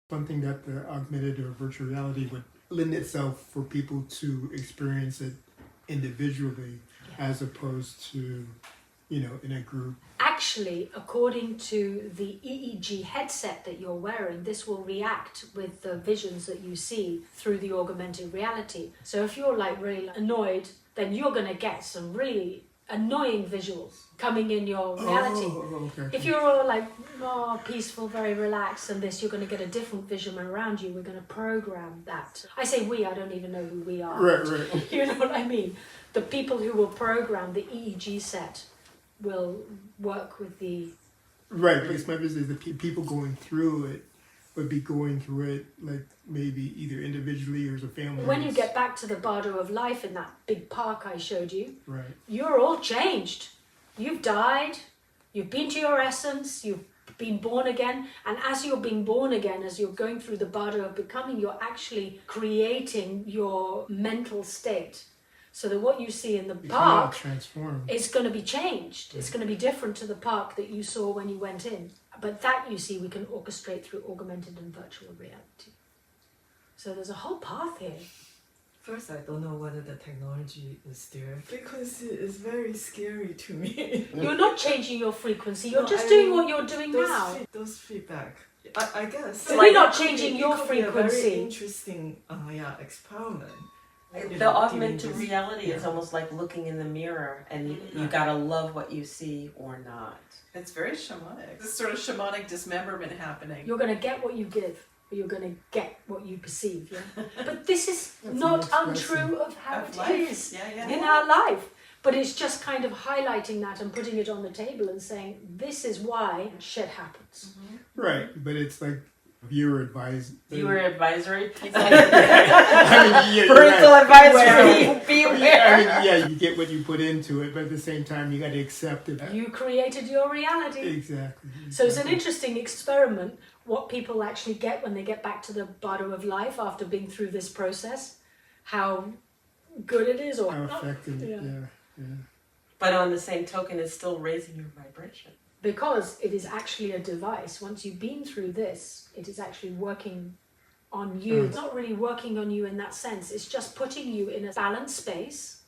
Something that the augmented or virtual reality would lend itself for people to experience it individually as opposed to, in a group. Actually, according to the EEG headset that you're wearing, this will react with the visions that you see through the augmented reality. So if you're like really annoyed, then you're going to get some really annoying visuals coming in your reality. Okay. If you're all like peaceful, very relaxed and this, you're going to get a different vision around you. We're going to program that. I say we, I don't even know who we are. Right. You know what I mean? The people who will program the EEG set will work with the... Right, because my business is the people going through it would be going through it like maybe either individually or as a family. When you get back to the Bardo of Life in that big park I showed you, right, you're all changed. You've died, you've been to your essence, you've been born again, and as you're being born again, as you're going through the Bardo of becoming, you're actually creating your mental state. So that what you see in the park is going to be changed. It's going to be different to the park that you saw when you went in. But that, you see, we can orchestrate through augmented and virtual reality. So there's a whole path here. First, I don't know whether the technology is there because it is very scary to me. You're not changing your frequency. You're just doing what you're doing now. Those feedback. I guess. So we're not changing your frequency. Be a very interesting experiment. The augmented reality is almost like looking in the mirror, and you gotta love what you see or not. It's very shamanic. This sort of shamanic dismemberment happening. You're going to get what you give, or you're going to get what you perceive. Yeah? But this is not untrue of how it is in our life. But it's just kind of highlighting that and putting it on the table and saying, this is why shit happens. Mm-hmm. Right, but it's like viewer advisory. Parental advisory. Beware. You get what you put into it, but at the same time, you got to accept it. You created your reality. Exactly. So it's an interesting experiment. What people actually get when they get back to the Bardo of Life after being through this process, how good it is, or how effective. Yeah. But on the same token, it's still raising your vibration. Because it is actually a device. Once you've been through this, it is actually working on you. It's not really working on you in that sense. It's just putting you in a balanced space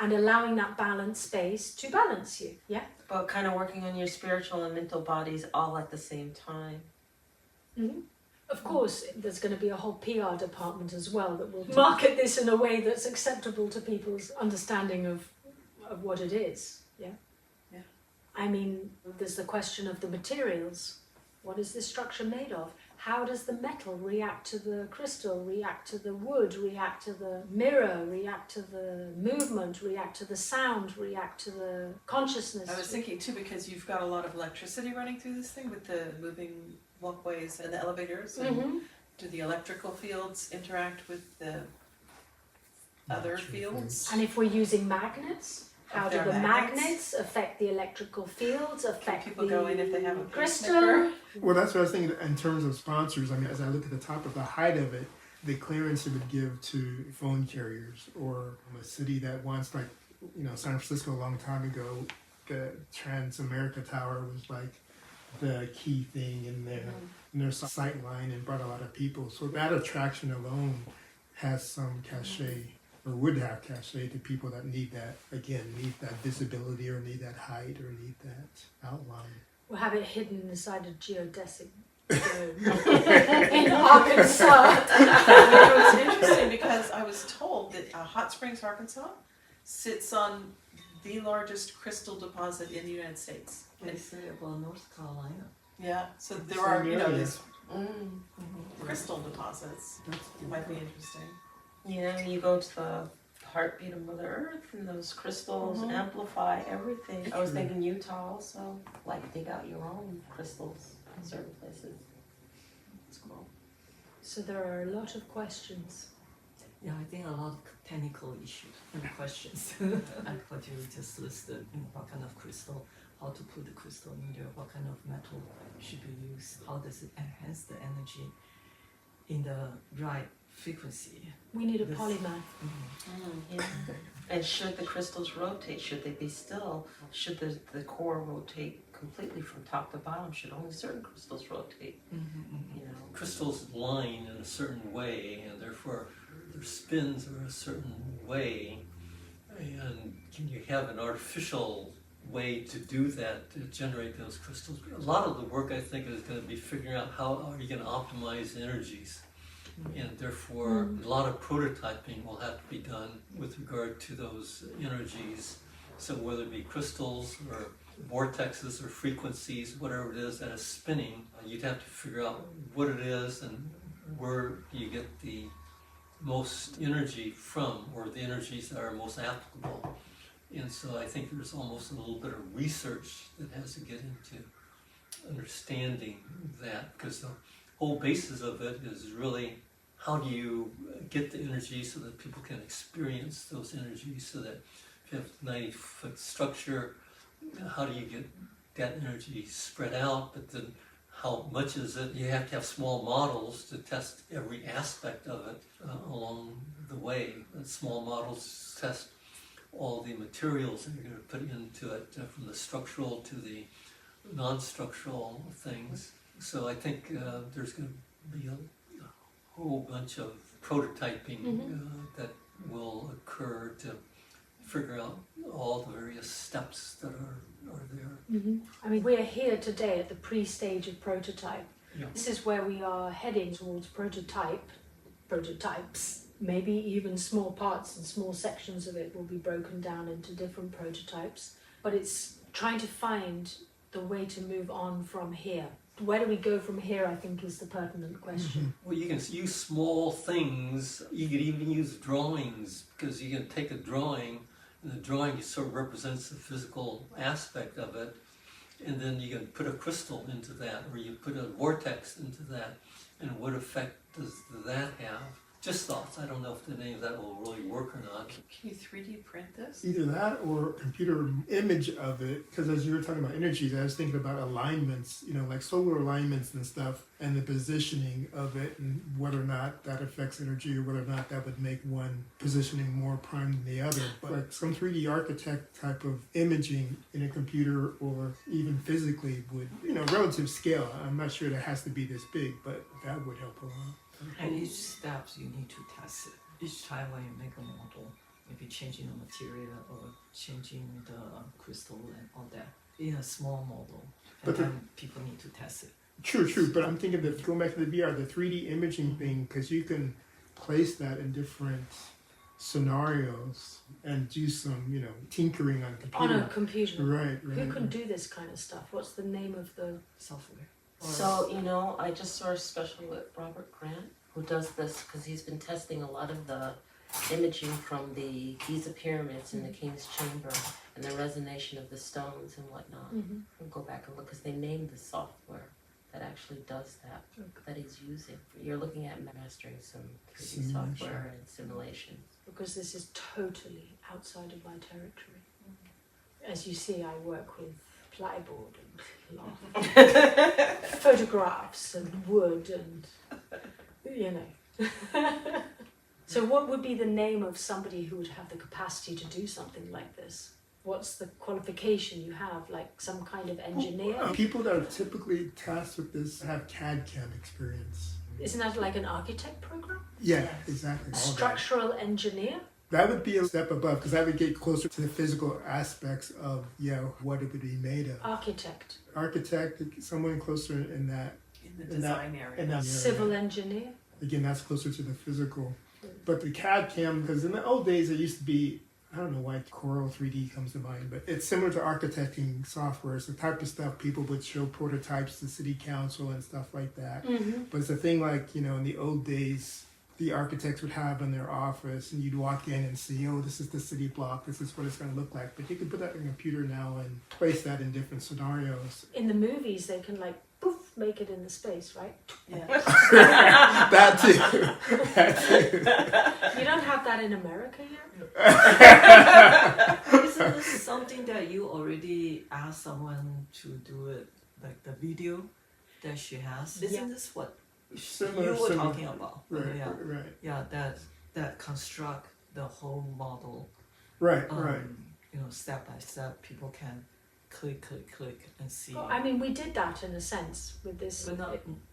and allowing that balanced space to balance you. Yeah? But kind of working on your spiritual and mental bodies all at the same time. Mm-hmm. Of course, there's going to be a whole PR department as well that will market this in a way that's acceptable to people's understanding of what it is. Yeah? I mean, there's the question of the materials. What is this structure made of? How does the metal react to the crystal, react to the wood, react to the mirror, react to the movement, react to the sound, react to the consciousness? I was thinking too, because you've got a lot of electricity running through this thing with the moving walkways and the elevators. And do the electrical fields interact with the other fields? And if we're using magnets, how do the magnets affect the electrical fields, affect people go in if they have a crystal? Well, that's what I was thinking in terms of sponsors. I mean, as I look at the top of the height of it, the clearance it would give to phone carriers or a city that wants, like, San Francisco a long time ago, the Trans-America Tower was like the key thing in their sight line and brought a lot of people. So that attraction alone has some cachet. Or would have cachet to people that need that visibility or need that height or need that outline. We'll have it hidden inside a geodesic in Arkansas. It was interesting because I was told that Hot Springs, Arkansas sits on the largest crystal deposit in the United States. They say about North Carolina. Yeah, so there are, these crystal deposits. It might be interesting. You go to the heartbeat of Mother Earth, and those crystals amplify everything. I was thinking Utah also, like dig out your own crystals in certain places. It's cool. So there are a lot of questions. Yeah, I think a lot of technical issues and questions. Like what you just listed, what kind of crystal, how to put the crystal in there, what kind of metal should be used, how does it enhance the energy in the right frequency. We need a polymath. And should the crystals rotate? Should they be still? Should the core rotate completely from top to bottom. Should only certain crystals rotate? You know. Crystals line in a certain way, and therefore their spins are a certain way. And can you have an artificial way to do that, to generate those crystals? A lot of the work, I think, is going to be figuring out how are you going to optimize energies. And therefore, a lot of prototyping will have to be done with regard to those energies. So whether it be crystals or vortexes or frequencies, whatever it is that is spinning, you'd have to figure out what it is and where you get the most energy from, or the energies that are most applicable. And so I think there's almost a little bit of research that has to get into understanding that, because the whole basis of it is really how do you get the energy so that people can experience those energies, so that if you have a 90-foot structure, how do you get that energy spread out, but then how much is it? You have to have small models to test every aspect of it along the way. And small models test all the materials that you're going to put into it, from the structural to the non-structural things. So I think there's going to be a whole bunch of prototyping that will occur to figure out all the various steps that are there. I mean, we're here today at the pre-stage of prototype. Yeah. This is where we are heading towards prototypes. Maybe even small parts and small sections of it will be broken down into different prototypes. But it's trying to find the way to move on from here. Where do we go from here, I think, is the pertinent question. Well, you can use small things. You could even use drawings, because you can take a drawing, and the drawing sort of represents the physical aspect of it, and then you can put a crystal into that, or you put a vortex into that, and what effect does that have? Just thoughts. I don't know if any of that will really work or not. Can you 3D print this? Either that or computer image of it, because as you were talking about energies, I was thinking about alignments, like solar alignments and stuff, and the positioning of it, and whether or not that affects energy, or whether or not that would make one positioning more prime than the other. But like some 3D architect type of imaging in a computer, or even physically, would, relative scale. I'm not sure that has to be this big, but that would help a lot. And each step you need to test it. Each time when you make a model, maybe changing the material or changing the crystal and all that in a small model, and then people need to test it. True, but I'm thinking that going back to the VR, the 3D imaging thing, because you can place that in different scenarios and do some, tinkering on computer. On a computer. Right. Who can do this kind of stuff? What's the name of the Software. So, I just saw a special with Robert Grant, who does this because he's been testing a lot of the imaging from the Giza pyramids in the King's Chamber and the resonation of the stones and whatnot. We'll go back and look, because they named the software that actually does that he's using. You're looking at mastering some 3D software and simulations. Because this is totally outside of my territory. As you see, I work with plyboard and photographs and wood and So what would be the name of somebody who would have the capacity to do something like this? What's the qualification you have, like some kind of engineer? People that are typically tasked with this have CAD/CAM experience. Isn't that like an architect program? Yeah, exactly. A structural engineer? That would be a step above, because that would get closer to the physical aspects of, what it would be made of. Architect. Architect, someone closer in that. In the design area. In that area. Civil engineer? Again, that's closer to the physical. But the CAD/CAM, because in the old days it used to be, I don't know why Coral 3D comes to mind, but it's similar to architecting software. It's the type of stuff people would show prototypes to city council and stuff like that. But it's a thing like, in the old days, the architects would have in their office, and you'd walk in and see, this is the city block, this is what it's going to look like. But you can put that in a computer now and place that in different scenarios. In the movies, they can poof, make it in the space, right? Yeah. That too. You don't have that in America yet? Isn't this something that you already asked someone to do it, like the video that she has? Isn't this what you were talking about? Right. Yeah, that construct the whole model. Right. Step by step, people can click and see. Well, I mean, we did that in a sense with this. But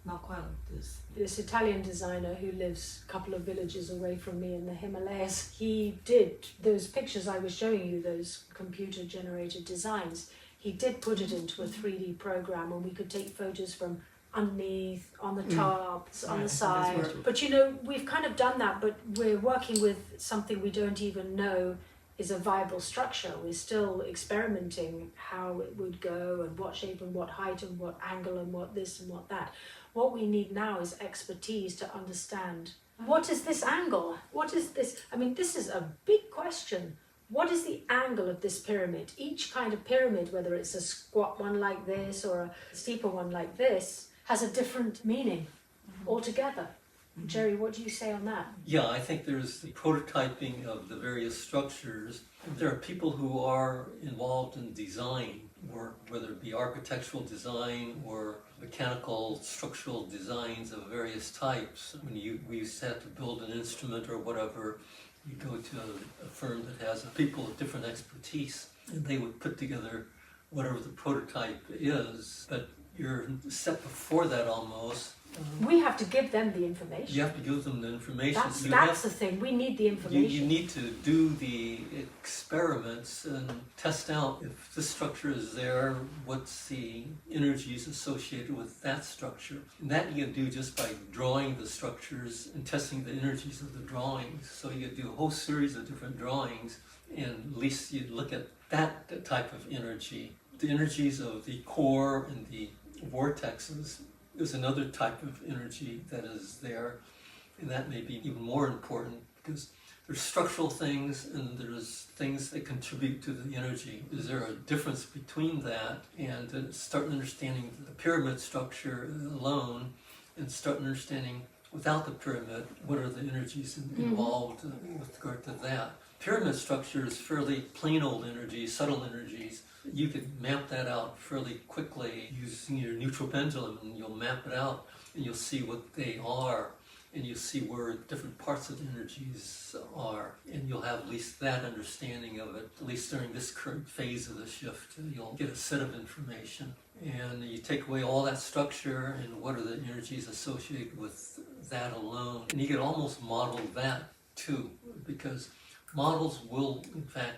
not quite like this. This Italian designer who lives a couple of villages away from me in the Himalayas, he did those pictures I was showing you, those computer generated designs. He did put it into a 3D program and we could take photos from underneath, on the tops, on the Right, side. that's right. But you know, we've kind of done that, but we're working with something we don't even know is a viable structure. We're still experimenting how it would go and what shape and what height and what angle and what this and what that. What we need now is expertise to understand what is this angle? What is this? I mean, this is a big question. What is the angle of this pyramid? Each kind of pyramid, whether it's a squat one like this or a steeper one like this, has a different meaning altogether. Jerry, what do you say on that? Yeah, I think there's the prototyping of the various structures. There are people who are involved in design work, whether it be architectural design or mechanical structural designs of various types. When we used to have to build an instrument or whatever, you go to a firm that has people with different expertise, and they would put together whatever the prototype is. But you're a step before that almost. We have to give them the information. You have to give them the information. That's, So you that's have- the thing. We need the information. You need to do the experiments and test out if this structure is there, what's the energies associated with that structure. And that you can do just by drawing the structures and testing the energies of the drawings. So you do a whole series of different drawings, and at least you look at that type of energy. The energies of the core and the vortexes is another type of energy that is there, and that may be even more important because there's structural things and there's things that contribute to the energy. Is there a difference between that and then start understanding the pyramid structure alone and start understanding without the pyramid what are the energies involved with regard to that. Pyramid structure is fairly plain old energies, subtle energies. You could map that out fairly quickly using your neutral pendulum, and you'll map it out and you'll see what they are, and you'll see where different parts of the energies are, and you'll have at least that understanding of it, at least during this current phase of the shift. You'll get a set of information, and you take away all that structure and what are the energies associated with that alone, and you can almost model that too, because models will in fact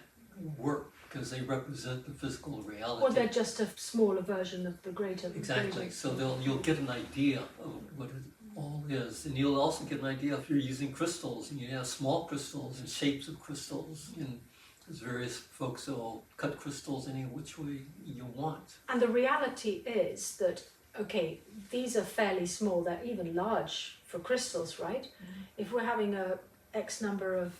work because they represent the physical reality. Or they're just a smaller version of the greater. Exactly. So you'll get an idea of what it all is, and you'll also get an idea if you're using crystals, and you have small crystals and shapes of crystals, and there's various folks that will cut crystals any which way you want. And the reality is that, okay, these are fairly small, they're even large for crystals, right? If we're having a X number of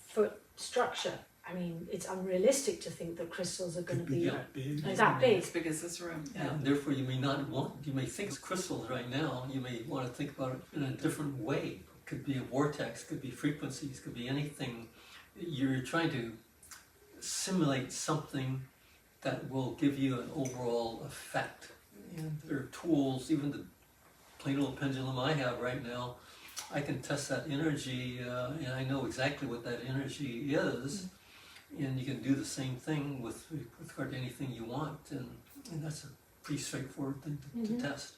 foot structure, I mean, it's unrealistic to think that crystals are going to be that big. that big. As big as this room. Yeah. And therefore you may not want, you may think it's crystals right now, you may want to think about it in a different way. It could be a vortex, could be frequencies, could be anything. You're trying to simulate something that will give you an overall effect. And there are tools, even the plain old pendulum I have right now, I can test that energy and I know exactly what that energy is. And you can do the same thing with regard to anything you want, and that's a pretty straightforward thing to test.